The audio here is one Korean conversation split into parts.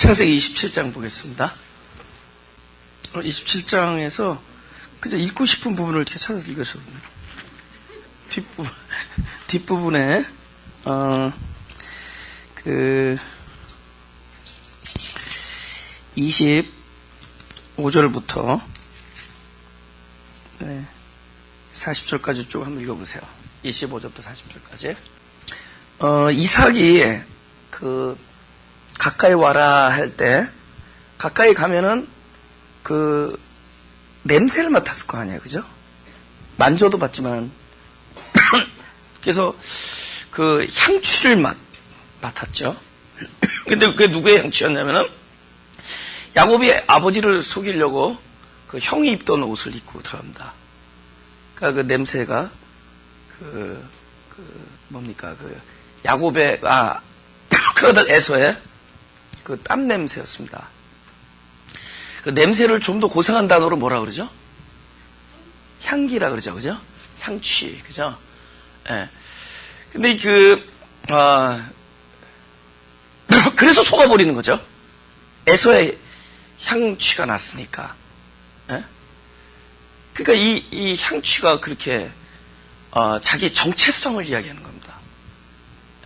창세기 27장 보겠습니다. 27장에서 그냥 읽고 싶은 부분을 이렇게 찾아서 읽으셔도 돼요. 뒷부분에, 25절부터, 40절까지 쭉 한번 읽어보세요. 25절부터 40절까지. 이삭이 가까이 와라 할 때, 가까이 가면은 냄새를 맡았을 거 아니에요, 그죠? 만져도 봤지만. 그래서 향취를 맡았죠. 근데 그게 누구의 향취였냐면은, 야곱이 아버지를 속이려고 형이 입던 옷을 입고 들어갑니다. 그러니까 냄새가, 야곱의, 그러던 에서의 땀 냄새였습니다. 그 냄새를 좀 더 고상한 단어로 뭐라 그러죠? 향기라 그러죠, 그죠? 향취, 그죠? 예. 근데 그래서 속아버리는 거죠. 에서의 향취가 났으니까. 예? 그러니까 이 향취가 그렇게, 자기 정체성을 이야기하는 겁니다.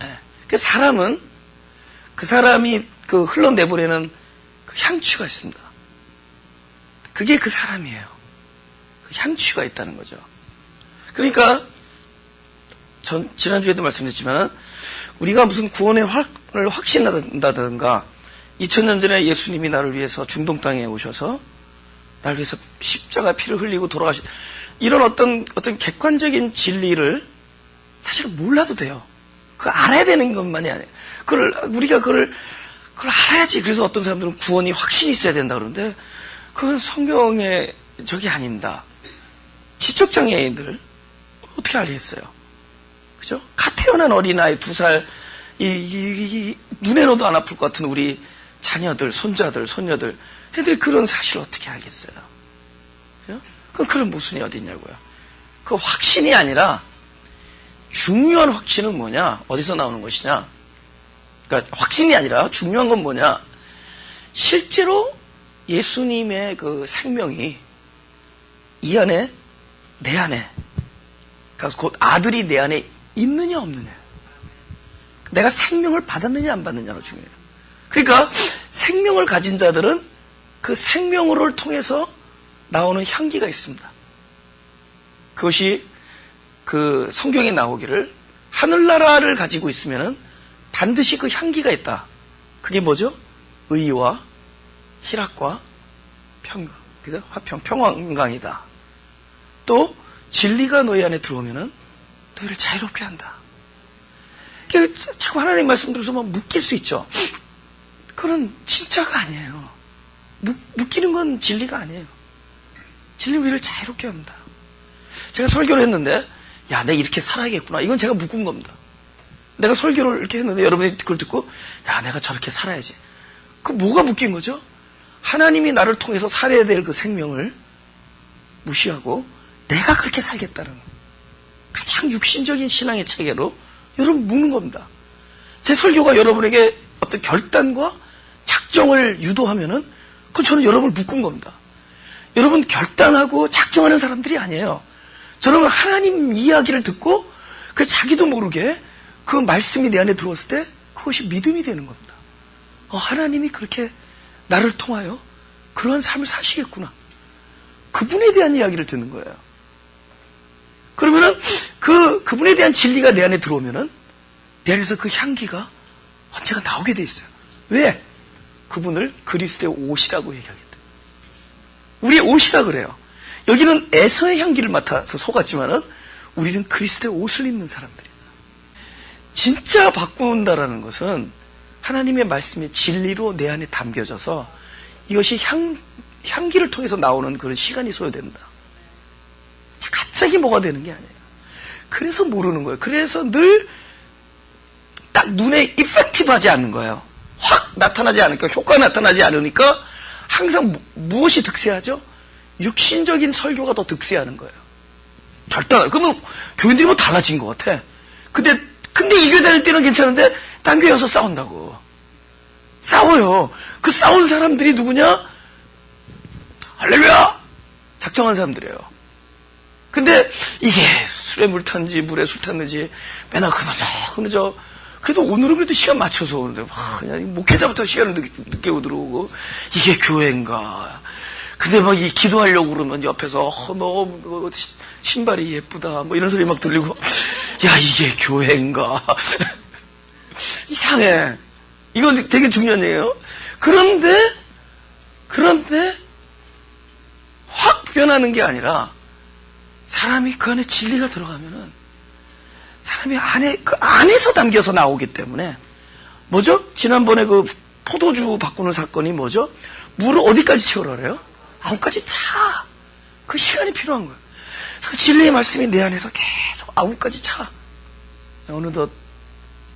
예. 그 사람은, 그 사람이 흘러내보내는 향취가 있습니다. 그게 그 사람이에요. 그 향취가 있다는 거죠. 그러니까, 지난주에도 말씀드렸지만, 우리가 무슨 구원의 확을 확신한다든가, 2000년 전에 예수님이 나를 위해서 중동 땅에 오셔서, 나를 위해서 십자가 피를 흘리고 이런 어떤 객관적인 진리를 사실 몰라도 돼요. 그걸 알아야 되는 것만이 아니에요. 우리가 그걸 알아야지. 그래서 어떤 사람들은 구원이 확신이 있어야 된다 그러는데, 그건 성경의 적이 아닙니다. 지적장애인들, 어떻게 알겠어요? 그죠? 갓 태어난 어린아이 2살, 눈에 넣어도 안 아플 것 같은 우리 자녀들, 손자들, 손녀들, 애들이 그런 사실을 어떻게 알겠어요? 그죠? 그런 모순이 어디 있냐고요. 그 확신이 아니라, 중요한 확신은 뭐냐? 어디서 나오는 것이냐? 그러니까 확신이 아니라 중요한 건 뭐냐? 실제로 예수님의 그 생명이 이 안에, 내 안에, 그러니까 곧 아들이 내 안에 있느냐 없느냐. 내가 생명을 받았느냐 안 받느냐가 중요해요. 그러니까 생명을 가진 자들은 그 생명을 통해서 나오는 향기가 있습니다. 그것이 성경에 나오기를 하늘나라를 가지고 있으면은 반드시 그 향기가 있다. 그게 뭐죠? 의와 희락과 그죠? 화평, 평강이다. 또 진리가 너희 안에 들어오면은 너희를 자유롭게 한다. 자꾸 하나님 말씀 들어서 막 묶일 수 있죠. 그건 진짜가 아니에요. 묶이는 건 진리가 아니에요. 진리는 우리를 자유롭게 합니다. 제가 설교를 했는데, 야, 내가 이렇게 살아야겠구나. 이건 제가 묶은 겁니다. 내가 설교를 이렇게 했는데 여러분이 그걸 듣고, 야, 내가 저렇게 살아야지. 그 뭐가 묶인 거죠? 하나님이 나를 통해서 살아야 될 그 생명을 무시하고 내가 그렇게 살겠다는 가장 육신적인 신앙의 체계로 여러분 묶는 겁니다. 제 설교가 여러분에게 어떤 결단과 작정을 유도하면은 그건 저는 여러분을 묶은 겁니다. 여러분 결단하고 작정하는 사람들이 아니에요. 저는 하나님 이야기를 듣고 자기도 모르게 그 말씀이 내 안에 들어왔을 때 그것이 믿음이 되는 겁니다. 하나님이 그렇게 나를 통하여 그러한 삶을 사시겠구나. 그분에 대한 이야기를 듣는 거예요. 그러면은 그분에 대한 진리가 내 안에 들어오면은 내 안에서 그 향기가 언제가 나오게 돼 있어요. 왜? 그분을 그리스도의 옷이라고 얘기하겠다. 우리의 옷이라 그래요. 여기는 에서의 향기를 맡아서 속았지만은 우리는 그리스도의 옷을 입는 사람들이다. 진짜 바꾼다라는 것은 하나님의 말씀의 진리로 내 안에 담겨져서 이것이 향기를 통해서 나오는 그런 시간이 소요됩니다. 갑자기 뭐가 되는 게 아니에요. 그래서 모르는 거예요. 그래서 늘 딱 눈에 이펙티브하지 않는 거예요. 확 나타나지 않으니까, 효과가 나타나지 않으니까 항상 무엇이 득세하죠? 육신적인 설교가 더 득세하는 거예요. 그러면 교인들이 뭐 달라진 것 같아. 근데 이 교회 다닐 때는 괜찮은데 딴 교회 와서 싸운다고. 싸워요. 그 싸운 사람들이 누구냐? 할렐루야! 작정한 사람들이에요. 근데 이게 술에 물 탔는지 물에 술 탔는지 맨날 그러죠. 그래도 오늘은 그래도 시간 맞춰서 오는데 그냥 목회자부터 시간을 늦게 들어오고 이게 교회인가. 근데 막 이 기도하려고 그러면 옆에서 너 신발이 예쁘다 뭐 이런 소리 막 들리고 야 이게 교회인가. 이상해. 이건 되게 중요한 얘기예요. 그런데 확 변하는 게 아니라 사람이 그 안에 진리가 들어가면은 사람이 그 안에서 담겨서 나오기 때문에 뭐죠? 지난번에 그 포도주 바꾸는 사건이 뭐죠? 물을 어디까지 채우라 그래요? 9가지 차. 그 시간이 필요한 거예요. 그래서 진리의 말씀이 내 안에서 계속 9가지 차. 어느덧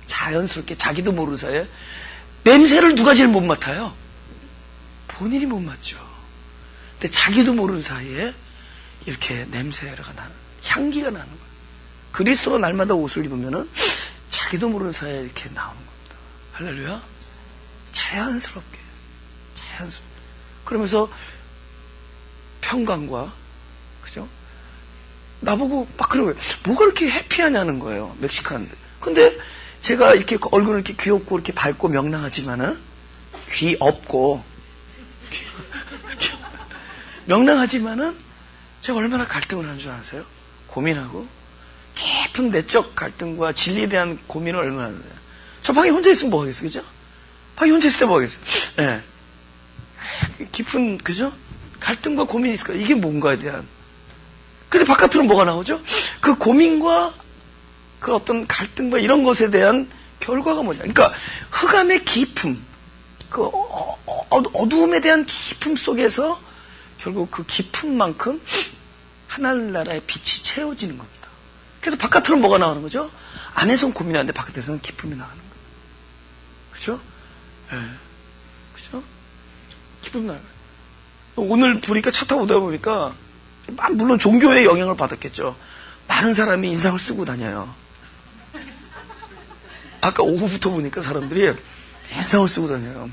자연스럽게 자기도 모르는 사이에 냄새를 누가 제일 못 맡아요? 본인이 못 맡죠. 근데 자기도 모르는 사이에 이렇게 냄새가 나는, 향기가 나는 거예요. 그리스도로 날마다 옷을 입으면은 자기도 모르는 사이에 이렇게 나오는 겁니다. 할렐루야. 자연스럽게. 그러면서 평강과, 그죠? 나보고 막 그런 거예요. 뭐가 그렇게 해피하냐는 거예요. 멕시칸들. 근데 제가 이렇게 얼굴은 이렇게 귀엽고 이렇게 밝고 명랑하지만은 귀 없고 명랑하지만은 제가 얼마나 갈등을 하는 줄 아세요? 고민하고 깊은 내적 갈등과 진리에 대한 고민을 얼마나 하는데. 저 방에 혼자 있으면 뭐 하겠어요, 그죠? 방에 혼자 있을 때 뭐 하겠어요? 예. 네. 깊은, 그죠? 갈등과 고민이 있을 거예요. 이게 뭔가에 대한. 근데 바깥으로 뭐가 나오죠? 그 고민과 그 어떤 갈등과 이런 것에 대한 결과가 뭐냐. 그러니까 흑암의 깊음, 그 어두움에 대한 깊음 속에서 결국 그 깊음만큼 하늘나라의 빛이 채워지는 겁니다. 그래서 바깥으로 뭐가 나오는 거죠? 안에서는 고민하는데 바깥에서는 기쁨이 나가는 거예요. 그죠? 예. 네. 그죠? 기쁨이 나요. 오늘 보니까 차 타고 오다 보니까, 물론 종교의 영향을 받았겠죠. 많은 사람이 인상을 쓰고 다녀요. 아까 오후부터 보니까 사람들이 인상을 쓰고 다녀요.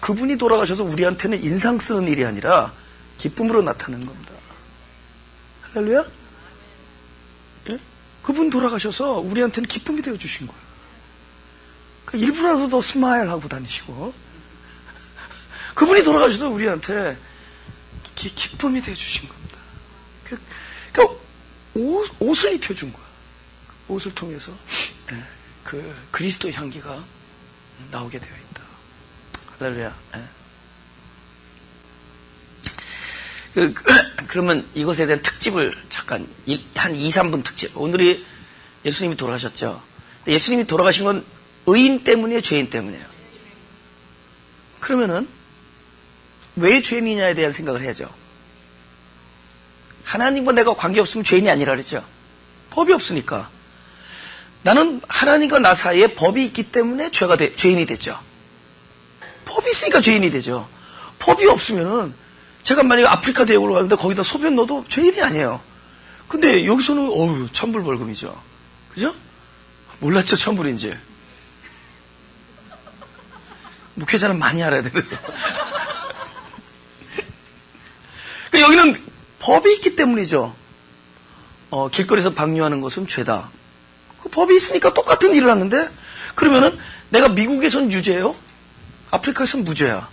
그분이 돌아가셔서 우리한테는 인상 쓰는 일이 아니라 기쁨으로 나타나는 겁니다. 할렐루야? 예? 그분 돌아가셔서 우리한테는 기쁨이 되어 주신 거예요. 그러니까 일부라도 더 스마일 하고 다니시고, 그분이 돌아가셔서 우리한테 기쁨이 되어 주신 겁니다. 그러니까 옷을 입혀준 거야. 옷을 통해서 그 그리스도 향기가 나오게 되어 있다. 할렐루야. 그러면 이것에 대한 특집을 잠깐 한 2, 3분 특집. 오늘이 예수님이 돌아가셨죠. 예수님이 돌아가신 건 의인 때문이에요, 죄인 때문이에요? 그러면은 왜 죄인이냐에 대한 생각을 해야죠. 하나님과 내가 관계없으면 죄인이 아니라 그랬죠. 법이 없으니까. 나는 하나님과 나 사이에 법이 있기 때문에 죄인이 됐죠. 법이 있으니까 죄인이 되죠. 법이 없으면은 제가 만약에 아프리카 대륙으로 가는데 거기다 소변 넣어도 죄인이 아니에요. 근데 여기서는 천불벌금이죠. 그죠? 몰랐죠, 천불인지. 목회자는 많이 알아야 돼요. 여기는 법이 있기 때문이죠. 길거리에서 방류하는 것은 죄다. 그 법이 있으니까 똑같은 일을 하는데, 그러면은 내가 미국에선 유죄예요? 아프리카에선 무죄야.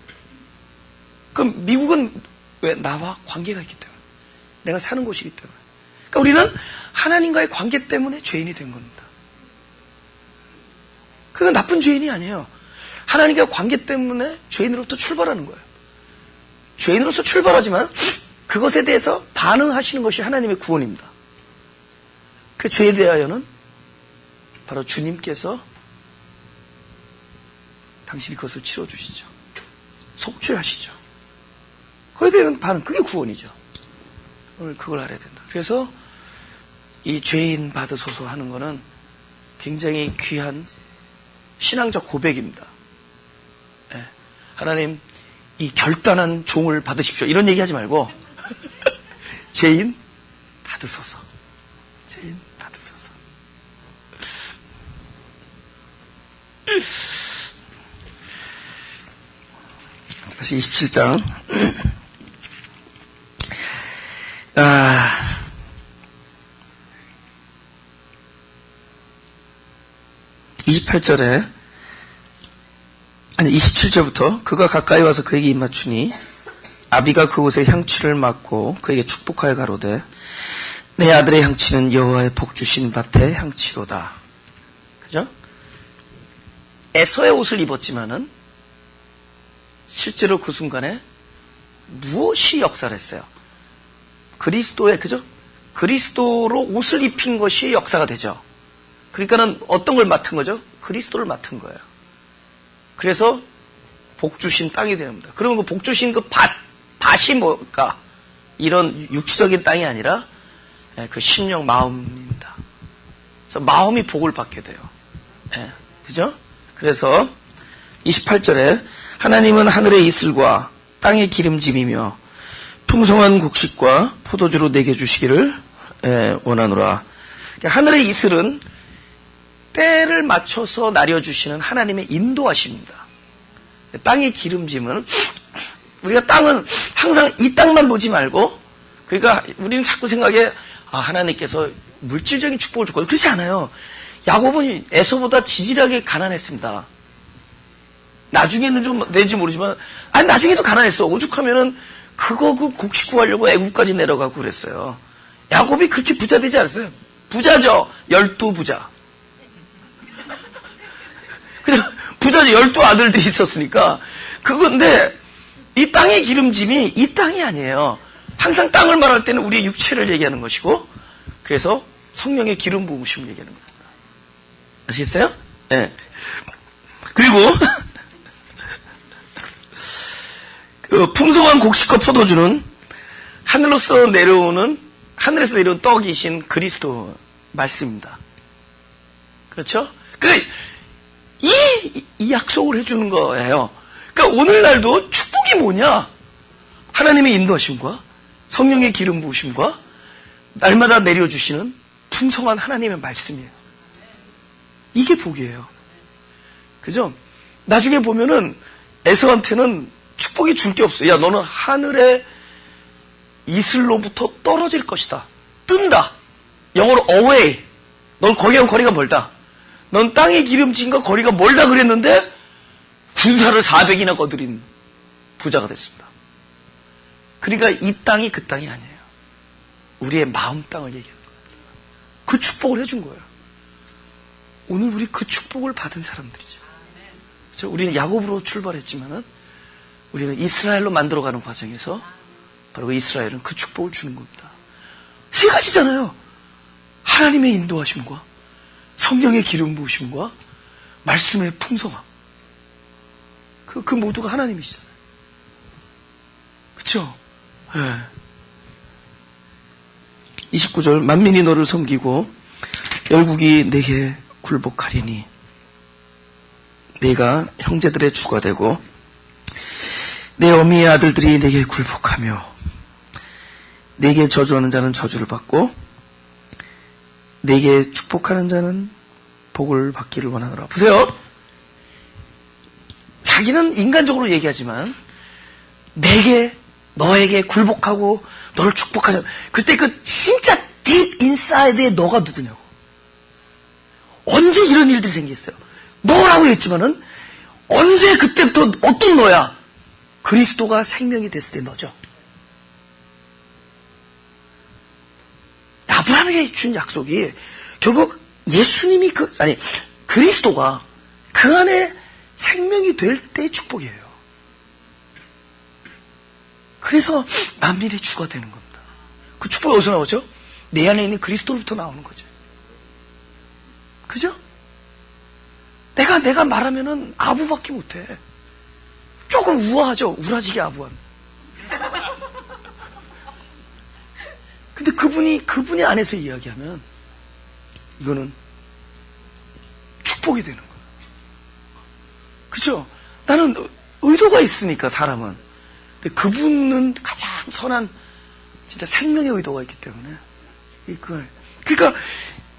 그럼 미국은 왜? 나와 관계가 있기 때문에. 내가 사는 곳이기 때문에. 그러니까 우리는 하나님과의 관계 때문에 죄인이 된 겁니다. 그건 나쁜 죄인이 아니에요. 하나님과의 관계 때문에 죄인으로부터 출발하는 거예요. 죄인으로서 출발하지만 그것에 대해서 반응하시는 것이 하나님의 구원입니다. 그 죄에 대하여는 바로 주님께서 당신이 그것을 치러주시죠. 속죄하시죠. 그에 대한 반응, 그게 구원이죠. 오늘 그걸 알아야 된다. 그래서 이 죄인 받으소서 하는 거는 굉장히 귀한 신앙적 고백입니다. 네. 하나님, 이 결단한 종을 받으십시오. 이런 얘기 하지 말고 죄인 받으소서. 죄인 받으소서. 다시 27장. 28절에, 아니, 27절부터 그가 가까이 와서 그에게 입맞추니 아비가 그곳에 향취를 맡고 그에게 축복하여 가로되 내 아들의 향취는 여호와의 복 주신 밭의 향취로다. 그죠? 에서의 옷을 입었지만은 실제로 그 순간에 무엇이 역사를 했어요? 그리스도의, 그죠? 그리스도로 옷을 입힌 것이 역사가 되죠. 그러니까는 어떤 걸 맡은 거죠? 그리스도를 맡은 거예요. 그래서 복 주신 땅이 되는 겁니다. 그러면 그 복 주신 그 밭이 뭘까? 이런 육체적인 땅이 아니라 그 심령 마음입니다. 그래서 마음이 복을 받게 돼요. 그죠? 그래서 28절에 하나님은 하늘의 이슬과 땅의 기름짐이며 풍성한 곡식과 포도주로 내게 주시기를 원하노라. 하늘의 이슬은 때를 맞춰서 나려주시는 하나님의 인도하십니다. 땅의 기름짐은 우리가 땅은 항상 이 땅만 보지 말고, 그러니까 우리는 자꾸 생각해 하나님께서 물질적인 축복을 줬거든요. 그렇지 않아요. 야곱은 에서보다 지질하게 가난했습니다. 나중에는 좀 내지 모르지만, 아니 나중에도 가난했어. 오죽하면은 그 곡식 구하려고 애국까지 내려가고 그랬어요. 야곱이 그렇게 부자 되지 않았어요. 부자죠. 12부자. 그냥 부자죠. 12아들들이 있었으니까. 그건데 이 땅의 기름짐이 이 땅이 아니에요. 항상 땅을 말할 때는 우리의 육체를 얘기하는 것이고, 그래서 성령의 기름 부으심을 얘기하는 겁니다. 아시겠어요? 네. 그리고 그 풍성한 곡식과 포도주는 하늘에서 내려온 떡이신 그리스도 말씀입니다. 그렇죠? 그러니까 이 약속을 해주는 거예요. 그러니까 오늘날도 축복이 뭐냐? 하나님의 인도하심과 성령의 기름 부으심과 날마다 내려주시는 풍성한 하나님의 말씀이에요. 이게 복이에요. 그죠? 나중에 보면은 에서한테는 축복이 줄 게 없어요. 야, 너는 하늘의 이슬로부터 떨어질 것이다. 뜬다. 영어로 away. 넌 거기랑 거리가 멀다. 넌 땅의 기름짐과 거리가 멀다 그랬는데 군사를 400이나 거드린 부자가 됐습니다. 그러니까 이 땅이 그 땅이 아니에요. 우리의 마음 땅을 얘기하는 거예요. 그 축복을 해준 거예요. 오늘 우리 그 축복을 받은 사람들이죠. 그렇죠? 우리는 야곱으로 출발했지만은 우리는 이스라엘로 만들어가는 과정에서 바로 이스라엘은 그 축복을 주는 겁니다. 세 가지잖아요. 하나님의 인도하심과 성령의 기름 부으심과 말씀의 풍성함. 그 모두가 하나님이시잖아요. 그렇죠? 네. 29절 만민이 너를 섬기고 열국이 내게 굴복하리니 내가 형제들의 주가 되고 내 어미의 아들들이 내게 굴복하며 내게 저주하는 자는 저주를 받고 내게 축복하는 자는 복을 받기를 원하노라. 보세요. 자기는 인간적으로 얘기하지만 내게 너에게 굴복하고 너를 축복하자. 그때 그 진짜 딥 인사이드의 너가 누구냐고. 언제 이런 일들이 생겼어요? 너라고 했지만은 언제 그때부터 어떤 너야? 그리스도가 생명이 됐을 때 너죠. 아브라함에게 준 약속이 결국 예수님이 그리스도가 그 안에 생명이 될 때의 축복이에요. 그래서 만민의 주가 되는 겁니다. 그 축복이 어디서 나오죠? 내 안에 있는 그리스도로부터 나오는 거죠. 그죠? 내가 말하면은 아부밖에 못해. 조금 우아하죠? 우라지게 아부한. 근데 그분이 안에서 이야기하면 이거는 축복이 되는 거예요. 그죠? 나는 의도가 있으니까 사람은. 근데 그분은 가장 선한 진짜 생명의 의도가 있기 때문에 이걸 그러니까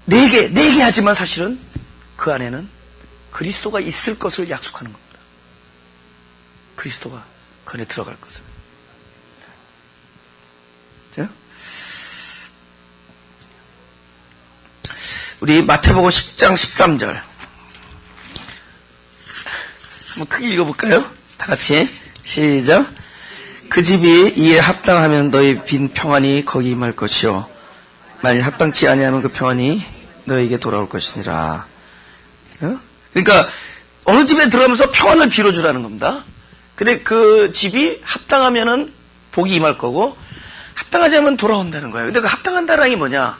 내게 하지만 사실은 그 안에는 그리스도가 있을 것을 약속하는 겁니다. 그리스도가 그 안에 들어갈 것을. 자, 우리 마태복음 10장 13절 한번 크게 읽어볼까요? 다 같이 시작. 그 집이 이에 합당하면 너희 빈 평안이 거기 임할 것이요 만일 합당치 아니하면 그 평안이 너에게 돌아올 것이니라. 그러니까 어느 집에 들어가면서 평안을 빌어주라는 겁니다. 근데 그 집이 합당하면은 복이 임할 거고 합당하지 않으면 돌아온다는 거예요. 근데 그 합당한다는 게 뭐냐?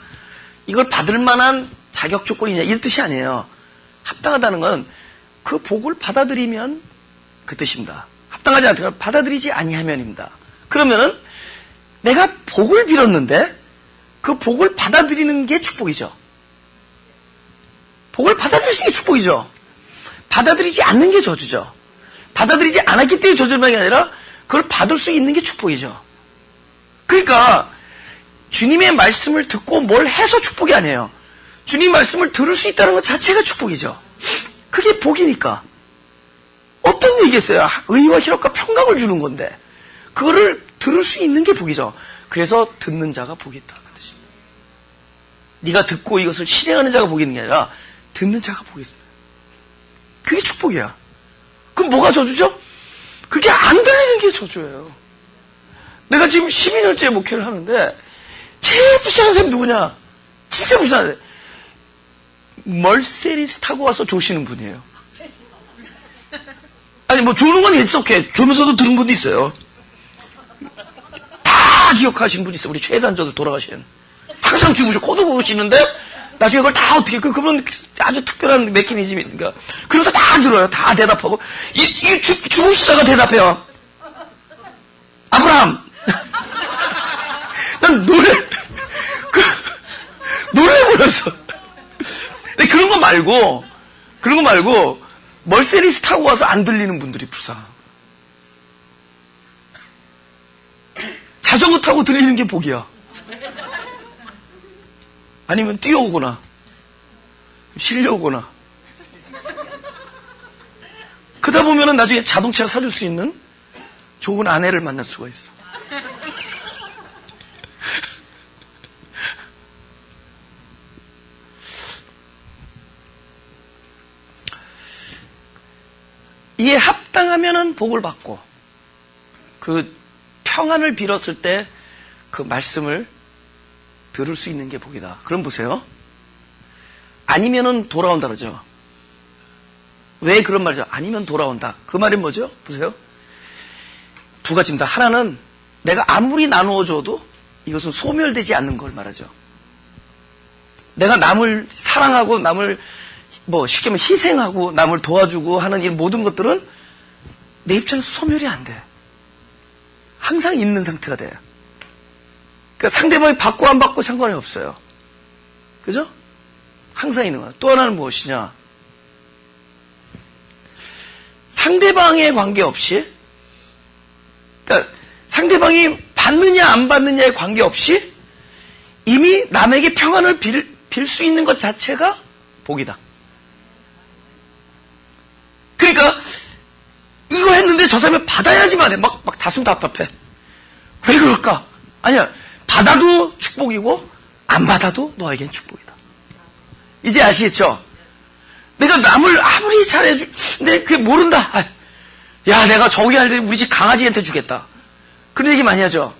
이걸 받을 만한 자격 조건이냐 이 뜻이 아니에요. 합당하다는 건 그 복을 받아들이면 그 뜻입니다. 합당하지 않다면 받아들이지 아니하면입니다. 그러면은 내가 복을 빌었는데 그 복을 받아들이는 게 축복이죠. 복을 받아들일 수 있는 게 축복이죠. 받아들이지 않는 게 저주죠. 받아들이지 않았기 때문에 저주는 게 아니라 그걸 받을 수 있는 게 축복이죠. 그러니까 주님의 말씀을 듣고 뭘 해서 축복이 아니에요. 주님 말씀을 들을 수 있다는 것 자체가 축복이죠. 그게 복이니까. 어떤 얘기겠어요? 의와 희락과 평강을 주는 건데 그거를 들을 수 있는 게 복이죠. 그래서 듣는 자가 복이 있다는 뜻입니다. 네가 듣고 이것을 실행하는 자가 복이 있는 게 아니라 듣는 자가 복이 있습니다. 그게 축복이야. 그럼 뭐가 저주죠? 그게 안 들리는 게 저주예요. 내가 지금 12년째 목회를 하는데 제일 불쌍한 사람이 누구냐? 진짜 불쌍한데 멀세리스 타고 와서 조시는 분이에요. 아니 뭐 조는 건 일석해. 조면서도 들은 분도 있어요. 다 기억하신 분이 있어요. 우리 최산저도 돌아가신. 항상 죽으시고 코도 고우시는데 나중에 그걸 다 어떻게 그분 아주 특별한 메커니즘이 있으니까 그러면서 다 들어요. 다 대답하고 이게 죽으시다가 대답해요. 아브라함 난 놀래버렸어. 근데 그런 거 말고 멀세리스 타고 와서 안 들리는 분들이 불쌍하고 자전거 타고 들리는 게 복이야. 아니면 뛰어오거나 실려오거나 그러다 보면은 나중에 자동차 사줄 수 있는 좋은 아내를 만날 수가 있어. 이에 합당하면은 복을 받고 그 평안을 빌었을 때 그 말씀을 들을 수 있는 게 복이다. 그럼 보세요. 아니면은 돌아온다 그러죠. 왜 그런 말이죠? 아니면 돌아온다. 그 말이 뭐죠? 보세요. 두 가지입니다. 하나는 내가 아무리 나누어 줘도 이것은 소멸되지 않는 걸 말하죠. 내가 남을 사랑하고 남을 쉽게 말하면 희생하고 남을 도와주고 하는 이 모든 것들은 내 입장에서 소멸이 안 돼. 항상 있는 상태가 돼. 그러니까 상대방이 받고 안 받고 상관이 없어요. 그죠? 항상 있는 거야. 또 하나는 무엇이냐? 상대방에 관계없이, 그러니까 상대방이 받느냐 안 받느냐에 관계없이 이미 남에게 평안을 빌 수 있는 것 자체가 복이다. 그러니까 이거 했는데 저 사람이 받아야지만 해. 막 다슴 답답해. 왜 그럴까? 아니야. 받아도 축복이고 안 받아도 너에겐 축복이다. 이제 아시겠죠? 내가 남을 아무리 잘해주, 근데 그게 모른다. 야, 내가 저기 할 때 우리 집 강아지한테 주겠다. 그런 얘기 많이 하죠.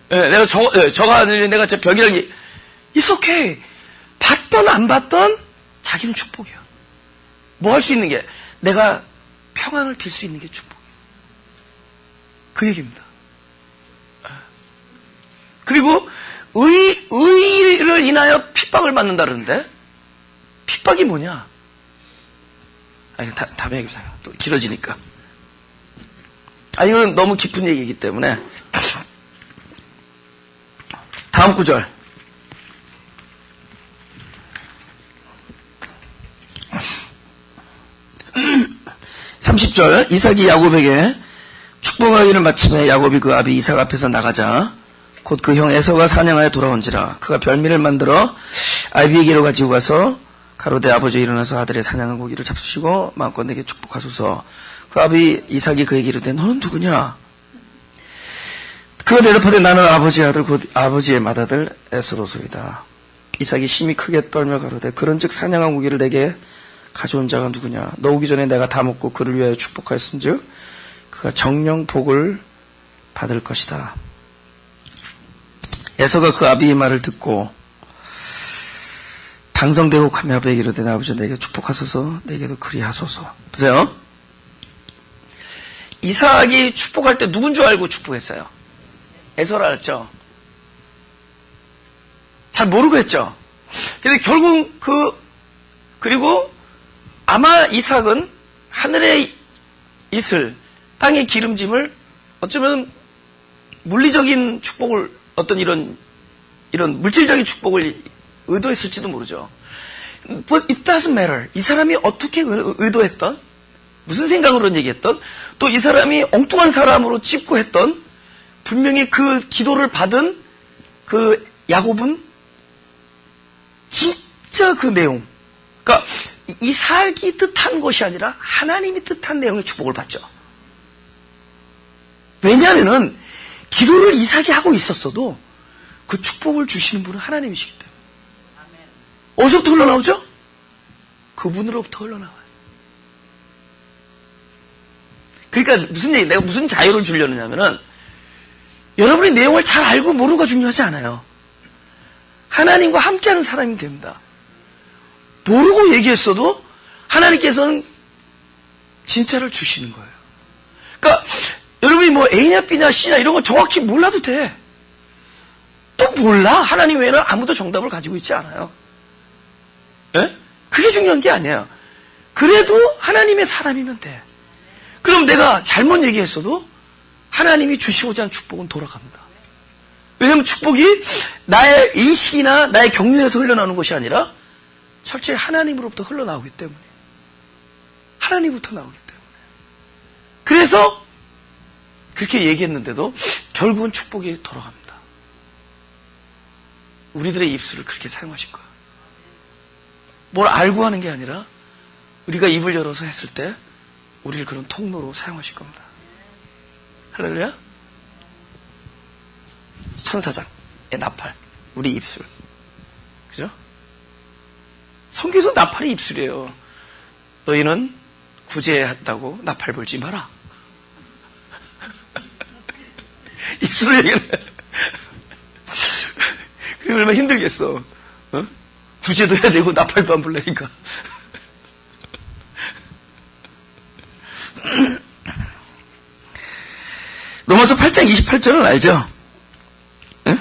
내가 저가 하는 내가 제 벽이라는 게 It's okay. 받던 안 받던 자기는 축복이야. 뭐 할 수 있는 게 내가 평안을 빌 수 있는 게 축복이야. 그 얘기입니다. 그리고 의를 인하여 핍박을 받는다는데 핍박이 뭐냐? 아니, 다음에 얘기해보세요. 또 길어지니까. 이거는 너무 깊은 얘기이기 때문에. 다음 구절. 30절. 이삭이 야곱에게 축복하기를 마침에 야곱이 그 아비 이삭 앞에서 나가자 곧 그 형 에서가 사냥하여 돌아온지라. 그가 별미를 만들어 아비에게로 가지고 가서 가로되 아버지 일어나서 아들의 사냥한 고기를 잡수시고 마음껏 내게 축복하소서. 그 아비 이삭이 그에게 이르되 너는 누구냐? 그가 대답하되 나는 아버지의 아들 곧 아버지의 맏아들 에서로소이다. 이삭이 심히 크게 떨며 가로되 그런즉 사냥한 고기를 내게 가져온 자가 누구냐? 너 오기 전에 내가 다 먹고 그를 위하여 축복하였음즉 그가 정령 복을 받을 것이다. 에서가 그 아비의 말을 듣고 당성되고 가며 아버에게 이르되 내 아버지 내게 축복하소서 내게도 그리하소서. 보세요. 이삭이 축복할 때 누군 줄 알고 축복했어요? 에서라 했죠. 잘 모르고 했죠. 근데 결국 그리고 아마 이삭은 하늘의 이슬, 땅의 기름짐을 어쩌면 물리적인 축복을 어떤 이런 물질적인 축복을 의도했을지도 모르죠. But it doesn't matter. 이 사람이 어떻게 의도했던, 무슨 생각으로 얘기했던, 또 이 사람이 엉뚱한 사람으로 찝고 했던, 분명히 그 기도를 받은 그 야곱은 진짜 그 내용, 그러니까 이삭이 뜻한 것이 아니라 하나님이 뜻한 내용의 축복을 받죠. 왜냐하면은 기도를 이삭이 하고 있었어도 그 축복을 주시는 분은 하나님이시기 때문에. 어디서부터 흘러나오죠? 그분으로부터 흘러나와요. 그러니까 내가 무슨 자유를 주려느냐면은 여러분이 내용을 잘 알고 모르고가 중요하지 않아요. 하나님과 함께하는 사람이 됩니다. 모르고 얘기했어도 하나님께서는 진짜를 주시는 거예요. 그러니까 여러분이 뭐 A냐 B냐 C냐 이런 거 정확히 몰라도 돼. 또 몰라. 하나님 외에는 아무도 정답을 가지고 있지 않아요. 예? 그게 중요한 게 아니에요. 그래도 하나님의 사람이면 돼. 그럼 내가 잘못 얘기했어도 하나님이 주시고자 하는 축복은 돌아갑니다. 왜냐하면 축복이 나의 인식이나 나의 경륜에서 흘러나오는 것이 아니라 철저히 하나님으로부터 흘러나오기 때문에. 하나님부터 나오기 때문에. 그래서 그렇게 얘기했는데도 결국은 축복이 돌아갑니다. 우리들의 입술을 그렇게 사용하실 거예요. 뭘 알고 하는 게 아니라 우리가 입을 열어서 했을 때 우리를 그런 통로로 사용하실 겁니다. 할렐루야? 천사장의 나팔, 우리 입술. 그죠? 성경에서 나팔이 입술이에요. 너희는 구제했다고 나팔 불지 마라. 입술을 얘기하네. 그게 얼마나 힘들겠어. 어? 구제도 해야 되고 나팔도 안 불래니까. 로마서 8장 28절은 알죠? 응?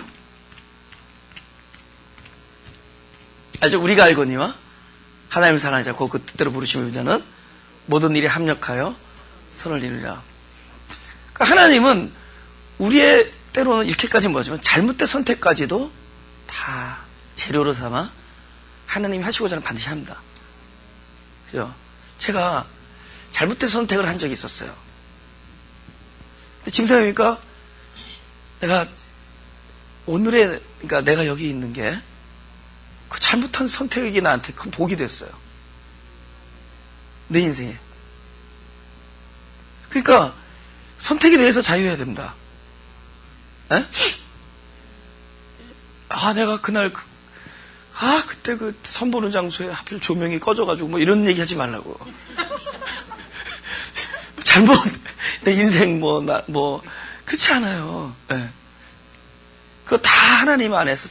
알죠? 우리가 알거니와 하나님을 사랑하지 않고 그 뜻대로 부르심을 자는 모든 일에 합력하여 선을 이루리라. 그러니까 하나님은 우리의 때로는 이렇게까지 뭐지만 잘못된 선택까지도 다 재료로 삼아 하나님이 하시고자 하는 반드시 합니다. 그죠? 제가 잘못된 선택을 한 적이 있었어요. 근데 지금 생각해보니까 내가 그러니까 내가 여기 있는 게 그 잘못한 선택이 나한테 큰 복이 됐어요. 내 인생에. 그러니까 선택에 대해서 자유해야 됩니다. 에? 내가 그날 그때 그 선보는 장소에 하필 조명이 꺼져가지고 뭐 이런 얘기 하지 말라고. 잘못 내 인생 그렇지 않아요. 네. 그거 다 하나님 안에서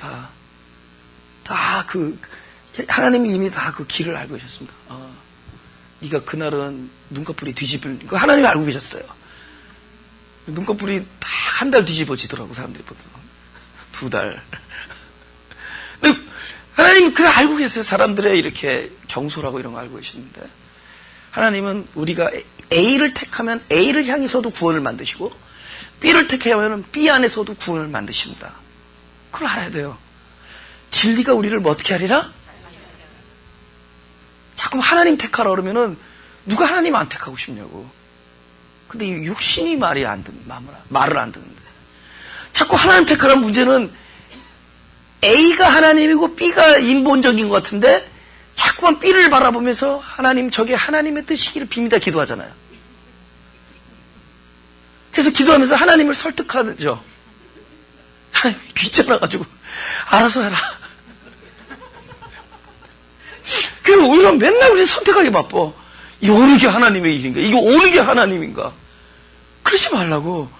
하나님이 이미 다 그 길을 알고 계셨습니다. 네가 그날은 눈꺼풀이 그거 하나님이 알고 계셨어요. 눈꺼풀이 다 한 달 뒤집어지더라고, 사람들이 보통. 2달. 근데 하나님은 그걸 알고 계세요. 사람들의 이렇게 경솔하고 이런 거 알고 계시는데. 하나님은 우리가 A를 택하면 A를 향해서도 구원을 만드시고, B를 택하면 B 안에서도 구원을 만드십니다. 그걸 알아야 돼요. 진리가 우리를 뭐 어떻게 하리라? 자꾸 하나님 택하라 그러면은 누가 하나님 안 택하고 싶냐고. 근데 이 육신이 말을 안 듣는데. 자꾸 하나님 택하라는 문제는 A가 하나님이고 B가 인본적인 것 같은데 자꾸만 B를 바라보면서 하나님 저게 하나님의 뜻이기를 빕니다 기도하잖아요. 그래서 기도하면서 하나님을 설득하죠. 하나님이 귀찮아가지고 알아서 해라. 그리고 우리는 맨날 우리 선택하기 바빠. 이거 어느 게 하나님의 일인가? 이거 어느 게 하나님인가? 그러지 말라고.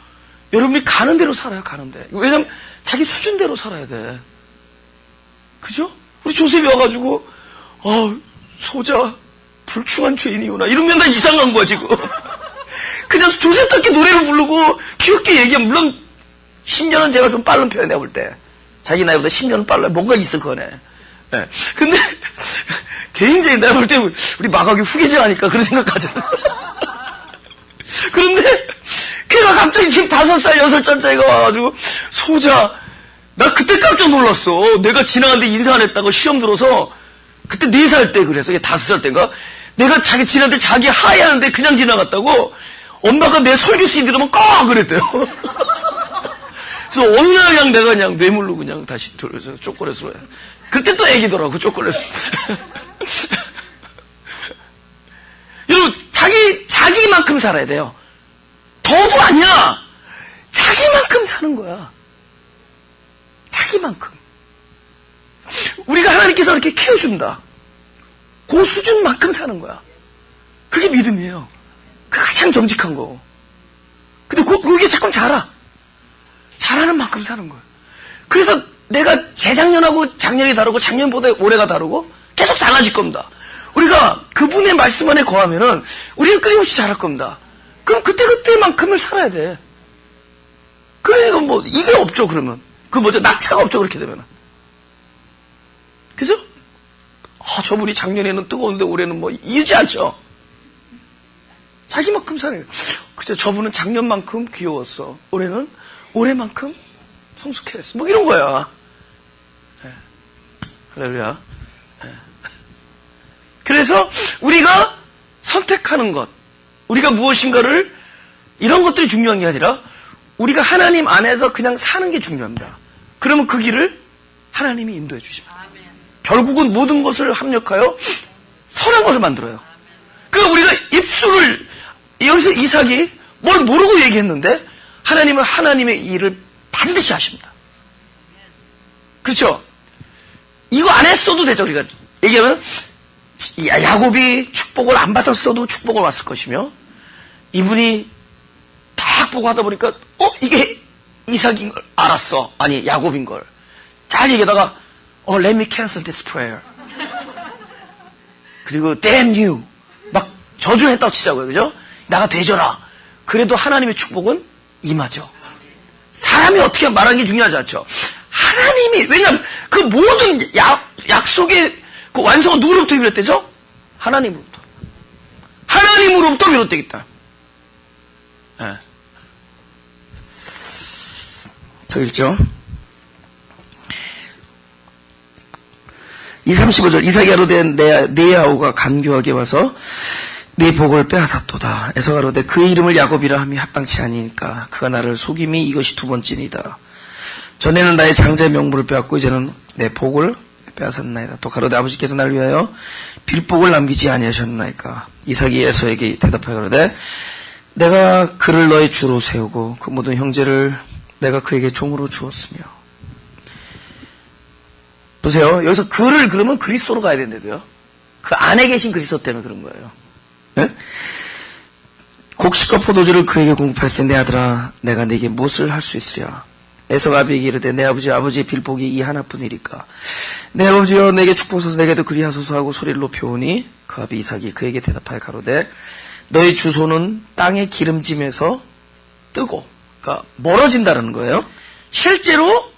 여러분이 가는 대로 살아요, 가는 데. 왜냐면 자기 수준대로 살아야 돼. 그죠? 우리 조셉이 와가지고, 소자, 불충한 죄인이구나. 이러면 다 이상한 거야, 지금. 그냥 조셉답게 노래를 부르고, 귀엽게 얘기하면, 물론, 10년은 제가 좀 빠른 편이야, 볼 때. 자기 나이보다 10년은 빨라요. 뭔가 있을 거네. 네. 근데, 개인적인 내가 볼 때, 우리 마각이 후계자 하니까 그런 생각하잖아. 그런데, 걔가 갑자기 지금 5살, 6살짜리가 와가지고, 소자, 나 그때 깜짝 놀랐어. 내가 지나가는데 인사 안 했다고 시험 들어서, 그때 4살 때 그래서, 5살 때인가? 내가 자기 지나는데 자기 하얘하는데 그냥 지나갔다고, 엄마가 내 설교 CD 들으면 꺼! 그랬대요. 그래서 어느 날 그냥 내가 그냥 뇌물로 그냥 다시 돌려서 초콜릿으로 해. 그때 또 애기더라고, 초콜릿. 여러분, 자기만큼 살아야 돼요. 더도 아니야. 자기만큼 사는 거야. 자기만큼. 우리가 하나님께서 이렇게 키워준다. 그 수준만큼 사는 거야. 그게 믿음이에요. 그게 가장 정직한 거고. 근데 그게 자꾸 자라. 잘하는 만큼 사는 거예요. 그래서 내가 재작년하고 작년이 다르고 작년보다 올해가 다르고 계속 달라질 겁니다. 우리가 그분의 말씀 안에 거하면은 우리는 끊임없이 잘할 겁니다. 그럼 그때만큼을 살아야 돼. 그러니까 뭐 이게 없죠, 그러면. 낙차가 없죠, 그렇게 되면은. 그죠? 저분이 작년에는 뜨거운데 올해는 뭐 이러지 않죠. 자기만큼 살아요. 그죠? 저분은 작년만큼 귀여웠어. 올해만큼 성숙했어. 뭐 이런 거야. 네. 할렐루야. 네. 그래서 우리가 선택하는 것, 우리가 무엇인가를, 이런 것들이 중요한 게 아니라 우리가 하나님 안에서 그냥 사는 게 중요합니다. 그러면 그 길을 하나님이 인도해 주십니다. 결국은 모든 것을 합력하여 선한 것을 만들어요. 그러니까 우리가 입술을, 여기서 이삭이 뭘 모르고 얘기했는데 하나님은 하나님의 일을 반드시 하십니다. 그렇죠? 이거 안 했어도 되죠. 우리가 얘기하면 야곱이 축복을 안 받았어도 축복을 왔을 것이며, 이분이 딱 보고 하다 보니까 이게 이삭인 걸 알았어. 아니 야곱인 걸 잘 얘기하다가 let me cancel this prayer. 그리고 damn you 막 저주했다고 치자고요. 그죠? 나가 되져라. 그래도 하나님의 축복은 임하죠. 사람이 어떻게 말하는 게 중요하지 않죠. 하나님이, 왜냐하면 그 모든 약속의 그 완성은 누구로부터 비롯되죠? 하나님으로부터. 하나님으로부터 비롯되겠다. 네. 더 읽죠. 35절 이삭이 가로되 내 아우가 간교하게 와서 내 복을 빼앗았도다. 에서 가로되 그 이름을 야곱이라 함이 합당치 아니니까 그가 나를 속임이 이것이 2번째니이다. 전에는 나의 장자의 명분을 빼앗고 이제는 내 복을 빼앗았나이다. 또 가로되 아버지께서 날 위하여 빌복을 남기지 아니하셨나이까. 이삭이 에서에게 대답하여 가로되 내가 그를 너의 주로 세우고 그 모든 형제를 내가 그에게 종으로 주었으며. 보세요. 여기서 그를 그러면 그리스도로 가야 되는데도요. 그 안에 계신 그리스도 때문에 그런 거예요. 네? 곡식과 포도주를 그에게 공급하였으니 내 아들아 내가 네게 무엇을 할 수 있으랴. 에서가 아비에게 이르되 내 아버지의 빌복이 이 하나뿐이리까. 내 아버지여 내게 축복소서 내게도 그리하소서 하고 소리를 높여오니 그 아비 이삭이 그에게 대답하여 가로되 너의 주소는 땅의 기름짐에서 뜨고, 그러니까 멀어진다는 거예요. 실제로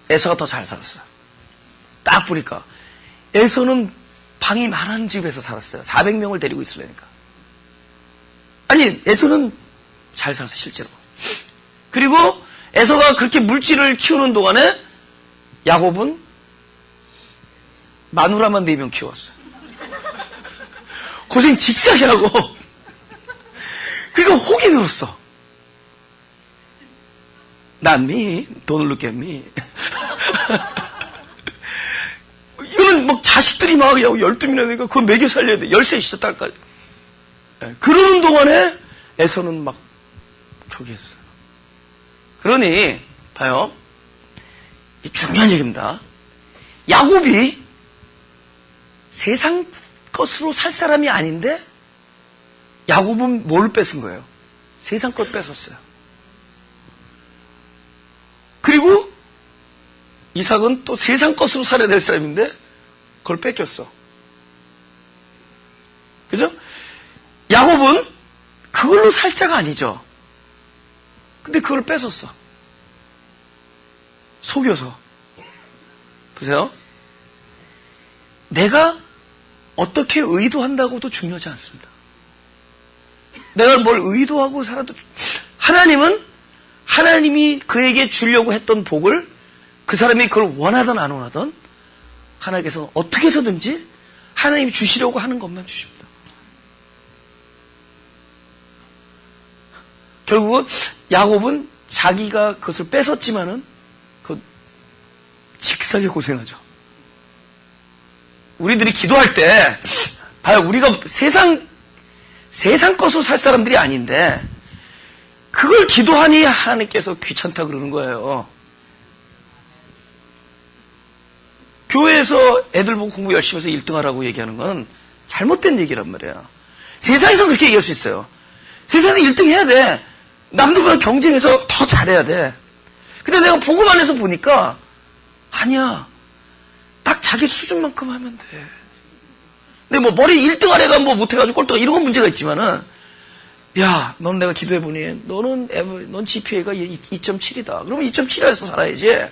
에서가 더 잘 살았어요. 딱 보니까 에서는 방이 많은 집에서 살았어요. 400명을 데리고 있으려니까. 아니 에서는 잘 살았어요, 실제로. 그리고 에서가 그렇게 물질을 키우는 동안에 야곱은 마누라만 4명 키웠어요. 고생 직사게 하고. 그러니까 혹이 늘었어. 난 don't look at me. 이거는 막 자식들이 막 12명이나 되니까 그거 먹여 살려야 돼. 13이죠, 딸까지. 그러는 동안에 에서는 막 저기 했어요. 그러니 봐요. 이 중요한 얘기입니다. 야곱이 세상 것으로 살 사람이 아닌데 야곱은 뭘 뺏은 거예요? 세상 것 뺏었어요. 그리고 이삭은 또 세상 것으로 살아야 될 사람인데 그걸 뺏겼어. 그죠? 야곱은 그걸로 살 자가 아니죠. 근데 그걸 뺏었어. 속여서. 보세요. 내가 어떻게 의도한다고도 중요하지 않습니다. 내가 뭘 의도하고 살아도 하나님은 하나님이 그에게 주려고 했던 복을 그 사람이 그걸 원하든 안 원하든 하나님께서 어떻게 해서든지 하나님이 주시려고 하는 것만 주십니다. 결국은 야곱은 자기가 그것을 뺏었지만은 그 직사게 고생하죠. 우리들이 기도할 때 봐요. 우리가 세상 것으로 살 사람들이 아닌데 그걸 기도하니 하나님께서 귀찮다 그러는 거예요. 교회에서 애들 보고 공부 열심히 해서 1등하라고 얘기하는 건 잘못된 얘기란 말이야. 세상에서 그렇게 얘기할 수 있어요. 세상에서 1등 해야 돼. 남들보다 경쟁해서 더 잘해야 돼. 근데 내가 복음 안에서 보니까 아니야. 딱 자기 수준만큼 하면 돼. 근데 뭐 머리 1등 하래가 뭐 못해가지고 꼴등가 이런 건 문제가 있지만은 야, 넌 내가 기도해보니 넌 GPA가 2.7이다. 그러면 2.7에서 살아야지.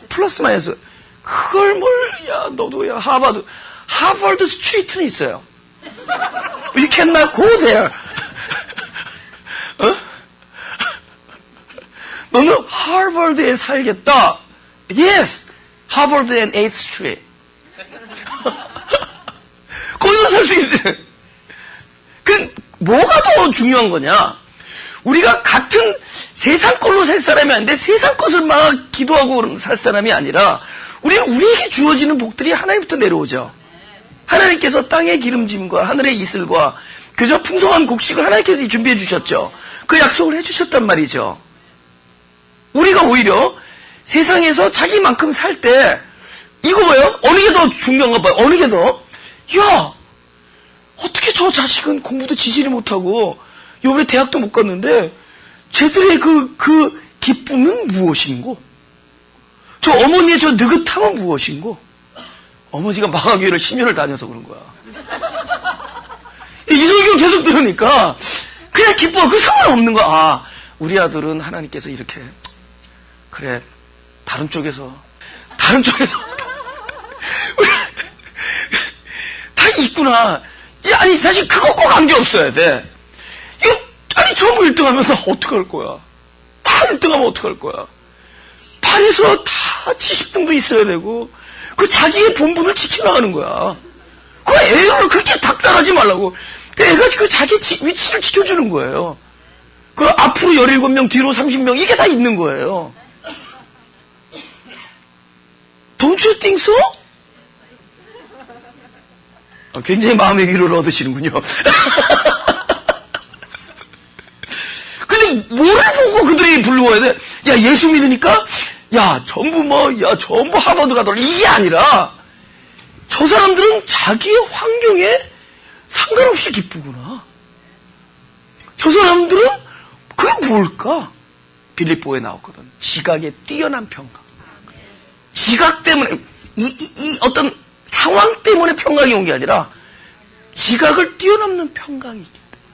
플러스 마이너스. 그걸 야, 너도 야, 하버드 스트리트는 있어요. You cannot go there. 어? 너는 하버드에 살겠다. Yes. 하버드 and 8th Street. 거기서 살 수 있어요. 뭐가 더 중요한 거냐? 우리가 같은 세상 걸로 살 사람이 아닌데 세상 것을 막 기도하고 살 사람이 아니라 우리는 우리에게 주어지는 복들이 하나님부터 내려오죠. 하나님께서 땅의 기름짐과 하늘의 이슬과 그저 풍성한 곡식을 하나님께서 준비해 주셨죠. 그 약속을 해 주셨단 말이죠. 우리가 오히려 세상에서 자기만큼 살 때 이거 뭐예요? 어느 게 더 중요한가 봐요. 어느 게 더? 야, 어떻게 저 자식은 공부도 지지를 못하고 요번에 대학도 못 갔는데 쟤들의 그 기쁨은 무엇인고? 저 어머니의 저 느긋함은 무엇인고? 어머니가 마가교회를 10년을 다녀서 그런 거야. 이 설교 계속 들으니까 그냥 기뻐. 그 상관없는 거야. 아, 우리 아들은 하나님께서 이렇게 그래 다른 쪽에서 다 있구나. 아니 사실 그것과 관계없어야 돼. 이거 아니 전부 1등하면서 어떡할 거야. 다 1등하면 어떡할 거야. 반에서 다 70등도 있어야 되고 그 자기의 본분을 지켜나가는 거야. 그 애를 그렇게 닥달하지 말라고. 그 애가 그 자기 위치를 지켜주는 거예요. 그 앞으로 17명 뒤로 30명 이게 다 있는 거예요. Don't you think so? 굉장히 마음의 위로를 얻으시는군요. 근데 뭐를 보고 그들이 불러와야 돼? 야, 예수 믿으니까? 야, 전부 하버드 가더라. 이게 아니라, 저 사람들은 자기의 환경에 상관없이 기쁘구나. 저 사람들은 그게 뭘까? 빌립보에 나왔거든. 지각에 뛰어난 평강. 지각 때문에, 이 어떤 상황 때문에 평강이 온 게 아니라 지각을 뛰어넘는 평강이 있기 때문에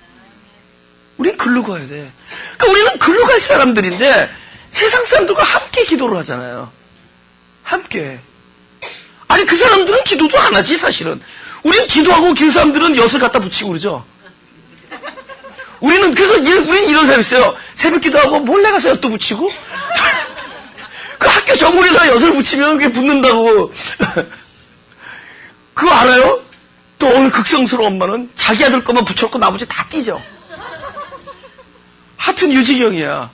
우린 글로 가야 돼. 그러니까 우리는 글로 갈 사람들인데 세상 사람들과 함께 기도를 하잖아요. 함께. 아니 그 사람들은 기도도 안 하지 사실은. 우린 기도하고 길 사람들은 엿을 갖다 붙이고 그러죠. 우리는 이런 사람 있어요. 새벽 기도하고 몰래 가서 엿도 붙이고 그 학교 정문에다 엿을 붙이면 그게 붙는다고. 그거 알아요? 또 어느 극성스러운 엄마는 자기 아들 것만 붙였고 나머지 다 띄죠. 하여튼 유지경이야.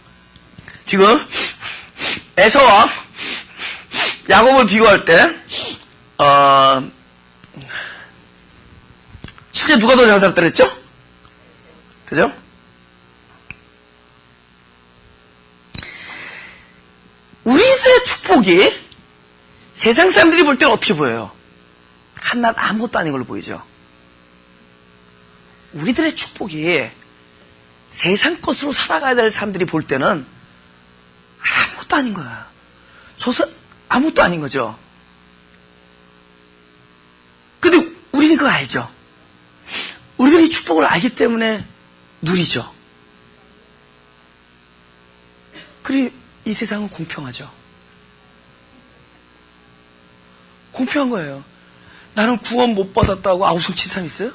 지금 에서와 야곱을 비교할 때 실제 누가 더 잘 살았다 그랬죠? 그죠? 축복이 세상 사람들이 볼 때는 어떻게 보여요? 한낱 아무것도 아닌 걸로 보이죠. 우리들의 축복이 세상 것으로 살아가야 될 사람들이 볼 때는 아무것도 아닌 거야. 아무것도 아닌 거죠. 근데 우리는 그거 알죠. 우리들이 축복을 알기 때문에 누리죠. 그리고 이 세상은 공평하죠. 공평한 거예요. 나는 구원 못 받았다고 아우성친 사람 있어요?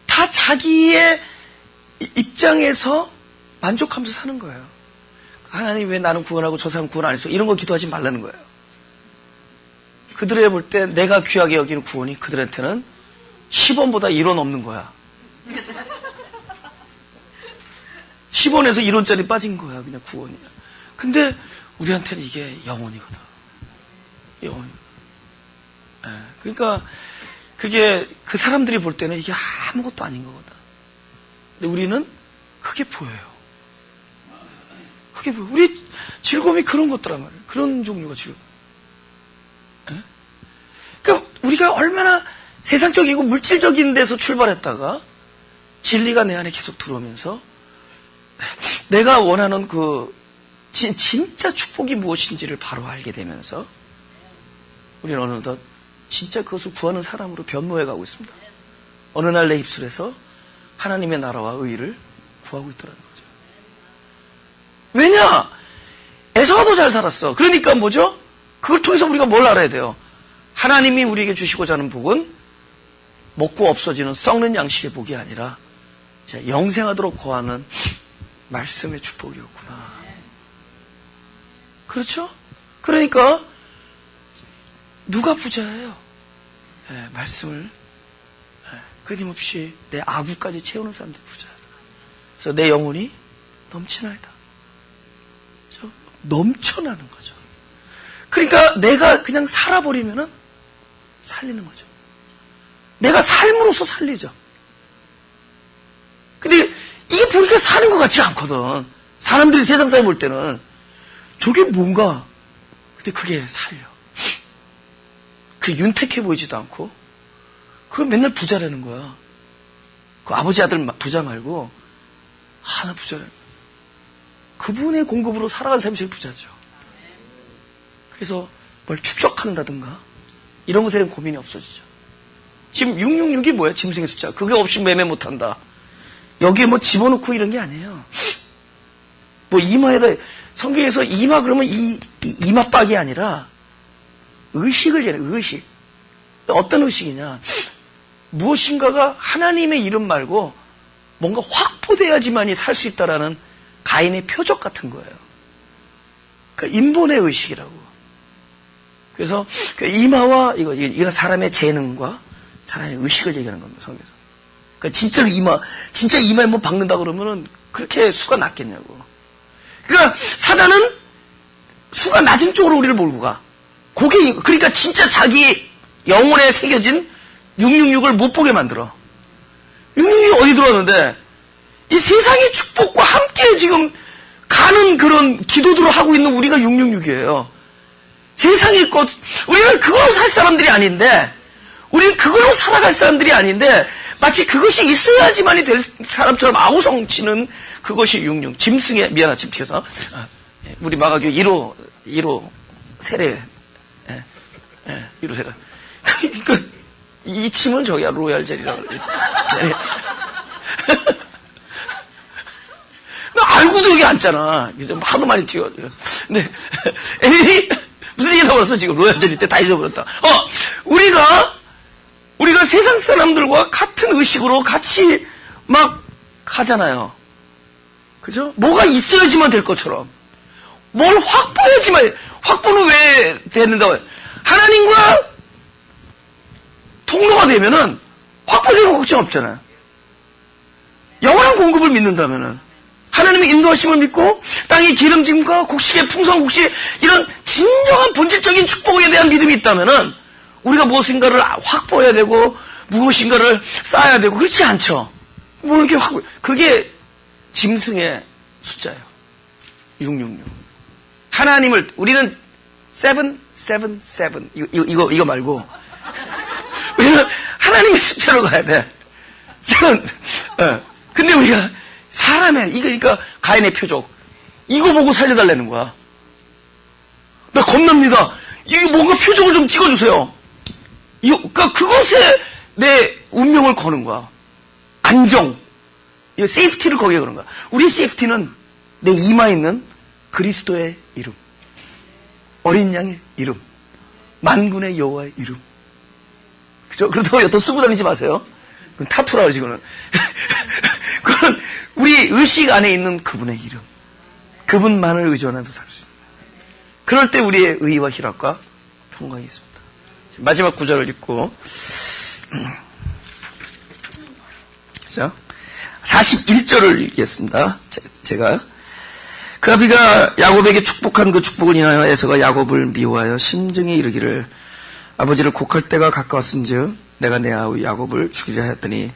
다 자기의 입장에서 만족하면서 사는 거예요. 하나님 왜 나는 구원하고 저 사람 구원 안 했어? 이런 거 기도하지 말라는 거예요. 그들에 볼 때 내가 귀하게 여기는 구원이 그들한테는 10원보다 1원 없는 거야. 10원에서 1원짜리 빠진 거야. 그냥 구원이야. 근데 우리한테는 이게 영원이거든. 영원히. 그러니까 그게 그 사람들이 볼 때는 이게 아무것도 아닌 거거든. 근데 우리는 그게 보여요. 그게 보여. 우리 즐거움이 그런 것더란 말이에요. 그런 종류가 즐거움. 그러니까 우리가 얼마나 세상적이고 물질적인 데서 출발했다가 진리가 내 안에 계속 들어오면서 내가 원하는 그 진짜 축복이 무엇인지를 바로 알게 되면서 우리는 어느덧 진짜 그것을 구하는 사람으로 변모해 가고 있습니다. 어느 날 내 입술에서 하나님의 나라와 의의를 구하고 있더라는 거죠. 왜냐? 에서가 더 잘 살았어. 그러니까 뭐죠? 그걸 통해서 우리가 뭘 알아야 돼요? 하나님이 우리에게 주시고자 하는 복은 먹고 없어지는 썩는 양식의 복이 아니라 영생하도록 거하는 말씀의 축복이었구나. 그렇죠? 그러니까 누가 부자예요? 말씀을 끊임없이 내 아구까지 채우는 사람들이 부자다. 그래서 내 영혼이 넘치나이다. 그렇죠? 넘쳐나는 거죠. 그러니까 내가 그냥 살아버리면은 살리는 거죠. 내가 삶으로써 살리죠. 근데 이게 보니까 사는 것 같지 않거든. 사람들이 세상 사람 볼 때는 저게 뭔가, 근데 그게 살려. 그게 윤택해 보이지도 않고, 그건 맨날 부자라는 거야. 그 아버지 아들 부자 말고 하나 부자라는 거야. 그분의 공급으로 살아가는 사람이 제일 부자죠. 그래서 뭘 축적한다든가 이런 것에 대한 고민이 없어지죠. 지금 666이 뭐야? 짐승의 숫자. 그게 없이 매매 못한다. 여기에 뭐 집어넣고 이런 게 아니에요. 뭐 이마에다 성경에서 이마 그러면 이마박이 아니라 의식을 얘기해요. 의식. 어떤 의식이냐? 무엇인가가 하나님의 이름 말고 뭔가 확보돼야지만이 살 수 있다라는 가인의 표적 같은 거예요. 그러니까 인본의 의식이라고. 그래서 그 이마와 이건 사람의 재능과 사람의 의식을 얘기하는 겁니다. 성경에서. 그러니까 진짜 이마에 뭐 박는다 그러면은 그렇게 수가 낮겠냐고. 그러니까 사단은 수가 낮은 쪽으로 우리를 몰고 가. 그러니까 진짜 자기 영혼에 새겨진 666을 못 보게 만들어. 666이 어디 들어왔는데 이 세상의 축복과 함께 지금 가는 그런 기도들을 하고 있는 우리가 666이에요. 세상의 것, 우리는 그걸로 살 사람들이 아닌데, 우리는 그걸로 살아갈 사람들이 아닌데, 마치 그것이 있어야지만이 될 사람처럼 아우성치는 그것이 66. 짐승의, 지금 튀어서, 우리 마가교 1호 세례, 1호 세례. 이 침은 저기야, 로얄 젤이라고 그래. 나 알고도 여기 앉잖아. 하도 많이 튀어. 근데, 무슨 얘기 나왔어, 지금. 로얄 젤일 때 다 잊어버렸다. 우리가 세상 사람들과 같은 의식으로 같이 막 가잖아요. 그죠? 뭐가 있어야지만 될 것처럼. 뭘 확보해야지만, 확보는 왜 되는다고? 하나님과 통로가 되면은 확보되는 거 걱정 없잖아요. 영원한 공급을 믿는다면은. 하나님의 인도하심을 믿고 땅의 기름짐과 곡식의 풍성 곡식 이런 진정한 본질적인 축복에 대한 믿음이 있다면은 우리가 무엇인가를 확보해야 되고 무엇인가를 쌓아야 되고 그렇지 않죠. 뭐 이렇게 그게 짐승의 숫자예요. 666. 하나님을 우리는 777 이거 말고 우리는 하나님의 숫자로 가야 돼. 근데 우리가 사람의 그러니까 가인의 표적 이거 보고 살려달라는 거야. 나 겁납니다. 이게 뭔가 표적을 좀 찍어주세요. 그러니까 그것에 내 운명을 거는 거야. 안정. 이 세이프티를 거기에 거는 거야. 우리의 세이프티는 내 이마에 있는 그리스도의 이름, 어린 양의 이름, 만군의 여호와의 이름. 그죠? 그렇다고 여기다 쓰고 다니지 마세요. 그건 타투라 지금은. 그건 우리 의식 안에 있는 그분의 이름, 그분만을 의존하면서 살 수 있는. 그럴 때 우리의 의와 희락과 평강이 있습니다. 마지막 구절을 읽고, 그죠? 41절을 읽겠습니다. 제가. 그 아비가 야곱에게 축복한 그 축복을 인하여 에서가 야곱을 미워하여 심증에 이르기를 아버지를 곡할 때가 가까웠은즉 내가 내 아우 야곱을 죽이려 하였더니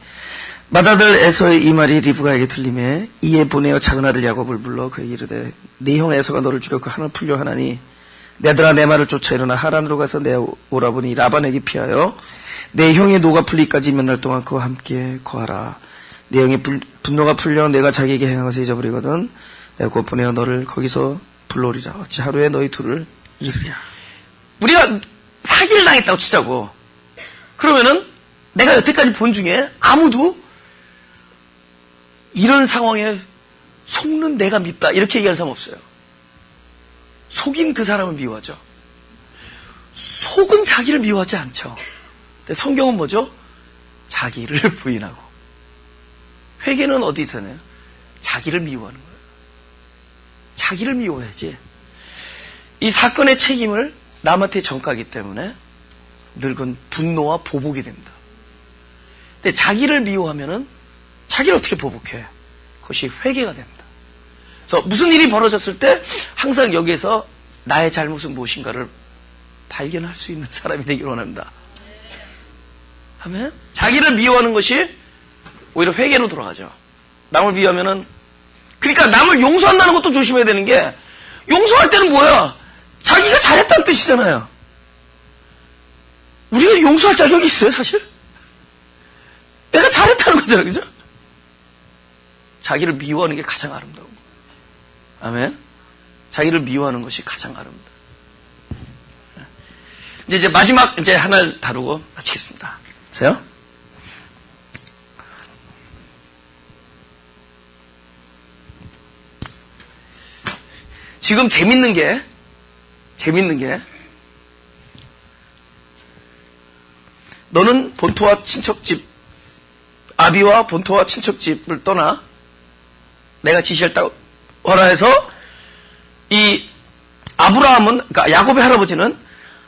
맏아들 에서의 이 말이 리브가에게 들리매 이에 보내어 작은 아들 야곱을 불러 그에게 이르되 네 형 에서가 너를 죽여 그 한을 풀려 하나니 내 아들아 내 말을 쫓아 일어나 하란으로 가서 내 오라버니 라반에게 피하여 내 형의 노가 풀리까지 몇 날 동안 그와 함께 거하라. 내 형의 분노가 풀려 내가 자기에게 행한 것을 잊어버리거든 내가 곧 보내어 너를 거기서 불러오리라. 어찌 하루에 너희 둘을 잃으랴. 우리가 사기를 당했다고 치자고. 그러면은 내가 여태까지 본 중에 아무도 이런 상황에 속는 내가 밉다 이렇게 얘기하는 사람 없어요. 속인 그 사람을 미워하죠. 속은 자기를 미워하지 않죠. 근데 성경은 뭐죠? 자기를 부인하고. 회개는 어디서 나요? 자기를 미워하는 거예요. 자기를 미워해야지. 이 사건의 책임을 남한테 전가하기 때문에 늙은 분노와 보복이 됩니다. 근데 자기를 미워하면은 자기를 어떻게 보복해? 그것이 회개가 됩니다. 그래서 무슨 일이 벌어졌을 때 항상 여기에서 나의 잘못은 무엇인가를 발견할 수 있는 사람이 되기를 원합니다. 아멘? 자기를 미워하는 것이 오히려 회개로 돌아가죠. 남을 미워하면은 그러니까 남을 용서한다는 것도 조심해야 되는 게 용서할 때는 뭐야? 자기가 잘했다는 뜻이잖아요. 우리가 용서할 자격이 있어요, 사실? 내가 잘했다는 거잖아요, 그죠? 자기를 미워하는 게 가장 아름다운 거예요. 아멘? 자기를 미워하는 것이 가장 아름다워요. 이제 마지막 하나를 다루고 마치겠습니다. 보세요. 지금 재밌는 게 너는 본토와 친척집 아비와 본토와 친척집을 떠나 내가 지시했다고 원하여서 이 아브라함은 그러니까 야곱의 할아버지는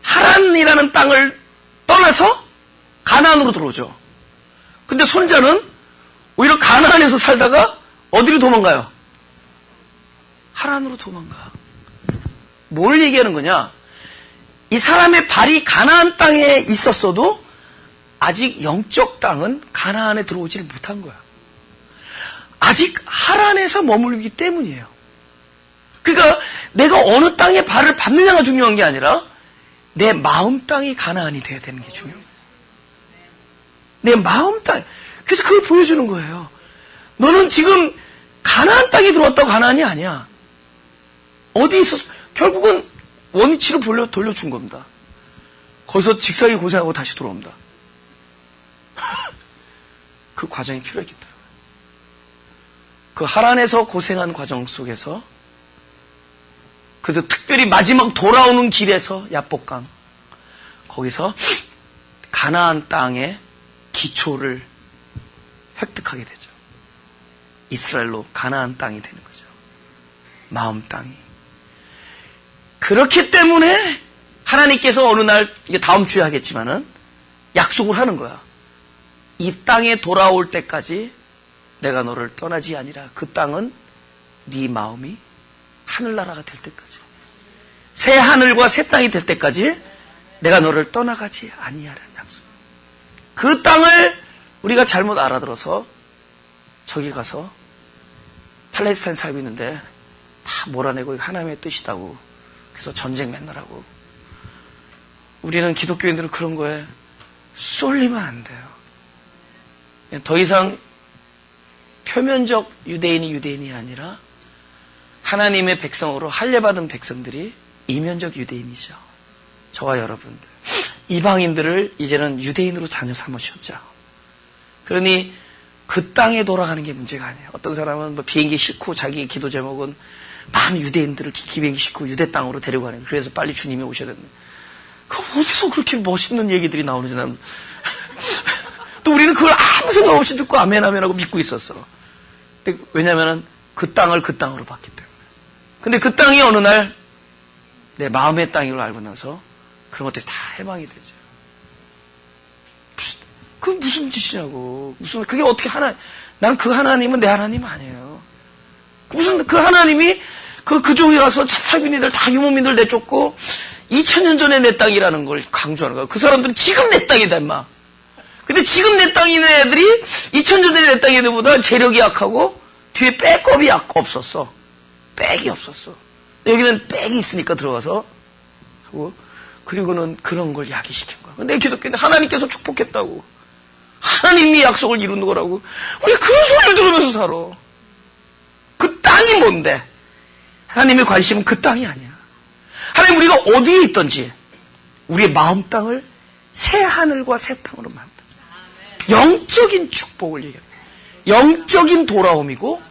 하란이라는 땅을 떠나서 가나안으로 들어오죠. 근데 손자는 오히려 가나안에서 살다가 어디로 도망가요? 하란으로 도망가. 뭘 얘기하는 거냐? 이 사람의 발이 가나안 땅에 있었어도 아직 영적 땅은 가나안에 들어오지를 못한 거야. 아직 하란에서 머물기 때문이에요. 그러니까 내가 어느 땅에 발을 밟느냐가 중요한 게 아니라 내 마음 땅이 가나안이 돼야 되는 게 중요해요. 내 마음 땅. 그래서 그걸 보여주는 거예요. 너는 지금 가나안 땅에 들어왔다고 가나안이 아니야. 어디 있어? 결국은 원위치로 돌려준 겁니다. 거기서 직사하게 고생하고 다시 돌아옵니다. 그 과정이 필요했기 때문에. 그 하란에서 고생한 과정 속에서 그래도 특별히 마지막 돌아오는 길에서 야복강 거기서 가나안 땅의 기초를 획득하게 되죠. 이스라엘로 가나안 땅이 되는 거죠. 마음 땅이. 그렇기 때문에 하나님께서 어느 날 이게 다음 주에 하겠지만은 약속을 하는 거야. 이 땅에 돌아올 때까지 내가 너를 떠나지 아니라 그 땅은 네 마음이 하늘나라가 될 때까지 새 하늘과 새 땅이 될 때까지 내가 너를 떠나가지 아니하라는 약속. 그 땅을 우리가 잘못 알아들어서 저기 가서 팔레스타인 살고 있는데 다 몰아내고 하나님의 뜻이다고 그래서 전쟁 맨날 하고. 우리는 기독교인들은 그런 거에 쏠리면 안 돼요. 더 이상 표면적 유대인이 아니라 하나님의 백성으로 할례받은 백성들이 이면적 유대인이죠. 저와 여러분들. 이방인들을 이제는 유대인으로 자녀 삼으셨죠. 그러니 그 땅에 돌아가는 게 문제가 아니에요. 어떤 사람은 뭐 비행기 싣고 자기 기도 제목은 많은 유대인들을 비행기 싣고 유대 땅으로 데려가는 거예요. 그래서 빨리 주님이 오셔야 된다. 그 어디서 그렇게 멋있는 얘기들이 나오는지 난. 또 우리는 그걸 아무 생각 없이 듣고 아멘 하고 믿고 있었어. 왜냐하면 그 땅을 그 땅으로 봤기 때문에. 근데 그 땅이 어느 날 내 마음의 땅인 걸 알고 나서 그런 것들이 다 해방이 되죠. 그게 무슨 짓이냐고. 그게 어떻게 난 그 하나님은 내 하나님 아니에요. 무슨 그 하나님이 그쪽에 가서 살균이들 다 유목민들 내쫓고 2000년 전에 내 땅이라는 걸 강조하는 거야. 그 사람들은 지금 내 땅이다, 임마. 근데 지금 내 땅에 있는 애들이 2000년 전에 내 땅 애들보다 재력이 약하고 뒤에 백업이 없었어. 백이 없었어. 여기는 백이 있으니까 들어가서 하고 그리고는 그런 걸 야기시킨 거야. 근데 기독교인데 하나님께서 축복했다고. 하나님이 약속을 이루는 거라고. 우리 그런 소리를 들으면서 살아. 그 땅이 뭔데? 하나님의 관심은 그 땅이 아니야. 하나님 우리가 어디에 있든지 우리의 마음 땅을 새 하늘과 새 땅으로 만들어. 영적인 축복을 얘기해요. 영적인 돌아옴이고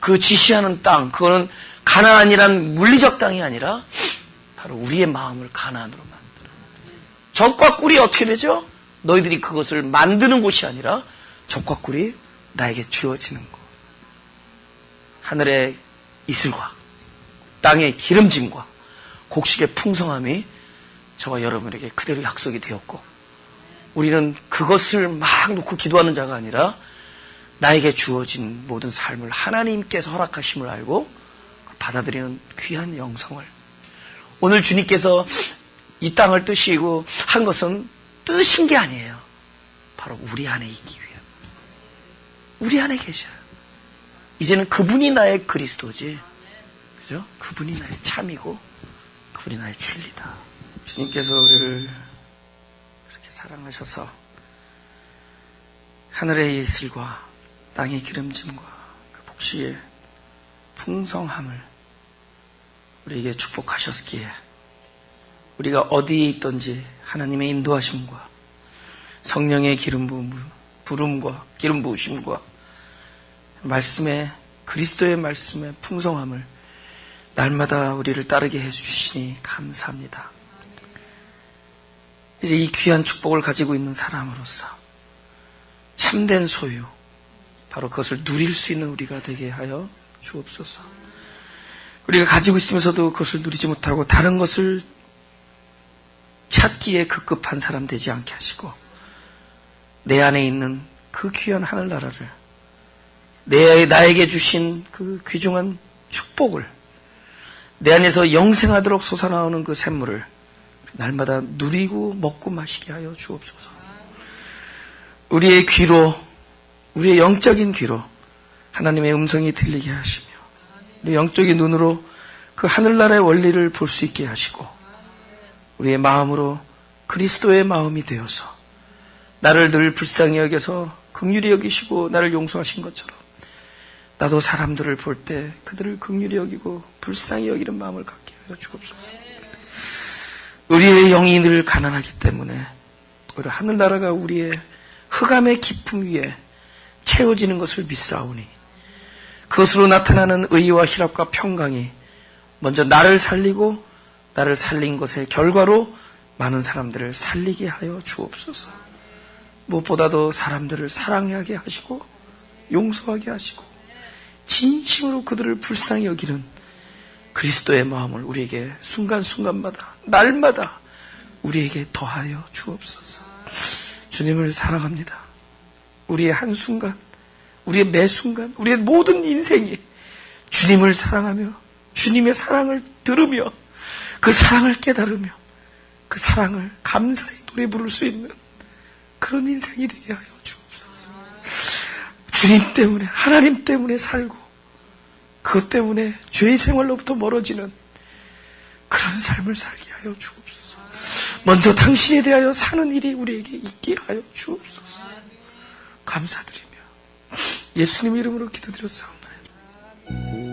그 지시하는 땅, 그거는 가나안이란 물리적 땅이 아니라 바로 우리의 마음을 가나안으로 만들어. 젖과 꿀이 어떻게 되죠? 너희들이 그것을 만드는 곳이 아니라 젖과 꿀이 나에게 주어지는 곳. 하늘의 이슬과 땅의 기름짐과 곡식의 풍성함이 저와 여러분에게 그대로 약속이 되었고 우리는 그것을 막 놓고 기도하는 자가 아니라 나에게 주어진 모든 삶을 하나님께서 허락하심을 알고 받아들이는 귀한 영성을 오늘 주님께서 이 땅을 뜨시고 한 것은 뜨신 게 아니에요. 바로 우리 안에 있기 위해. 우리 안에 계셔요. 이제는 그분이 나의 그리스도지. 그죠? 그분이 나의 참이고 그분이 나의 진리다. 주님께서 우리를 그렇게 사랑하셔서 하늘의 이슬과 땅의 기름짐과 그 복식의 풍성함을 우리에게 축복하셨기에 우리가 어디에 있든지 하나님의 인도하심과 성령의 부름과 기름 부으심과 말씀의 그리스도의 말씀의 풍성함을 날마다 우리를 따르게 해주시니 감사합니다. 이제 이 귀한 축복을 가지고 있는 사람으로서 참된 소유 바로 그것을 누릴 수 있는 우리가 되게 하여 주옵소서. 우리가 가지고 있으면서도 그것을 누리지 못하고 다른 것을 찾기에 급급한 사람 되지 않게 하시고 내 안에 있는 그 귀한 하늘나라를 나에게 주신 그 귀중한 축복을 내 안에서 영생하도록 솟아나오는 그 샘물을 날마다 누리고 먹고 마시게 하여 주옵소서. 우리의 귀로 우리의 영적인 귀로 하나님의 음성이 들리게 하시며 우리 영적인 눈으로 그 하늘나라의 원리를 볼 수 있게 하시고 우리의 마음으로 그리스도의 마음이 되어서 나를 늘 불쌍히 여겨서 긍휼히 여기시고 나를 용서하신 것처럼 나도 사람들을 볼 때 그들을 긍휼히 여기고 불쌍히 여기는 마음을 갖게 하여 주옵소서. 우리의 영이 늘 가난하기 때문에 우리 하늘나라가 우리의 흑암의 깊음 위에 채워지는 것을 믿사오니 그것으로 나타나는 의와 희락과 평강이 먼저 나를 살리고 나를 살린 것의 결과로 많은 사람들을 살리게 하여 주옵소서. 무엇보다도 사람들을 사랑하게 하시고 용서하게 하시고 진심으로 그들을 불쌍히 여기는 그리스도의 마음을 우리에게 순간순간마다 날마다 우리에게 더하여 주옵소서. 주님을 사랑합니다. 우리의 한순간, 우리의 매순간, 우리의 모든 인생이 주님을 사랑하며 주님의 사랑을 들으며 그 사랑을 깨달으며 그 사랑을 감사히 노래 부를 수 있는 그런 인생이 되게 하여 주옵소서. 주님 때문에 하나님 때문에 살고 그것 때문에 죄의 생활로부터 멀어지는 그런 그런 삶을 살게 하여 주옵소서. 먼저 당신에 대하여 사는 일이 우리에게 있게 하여 주옵소서. 감사드리며 예수님 이름으로 기도드렸사옵나이다.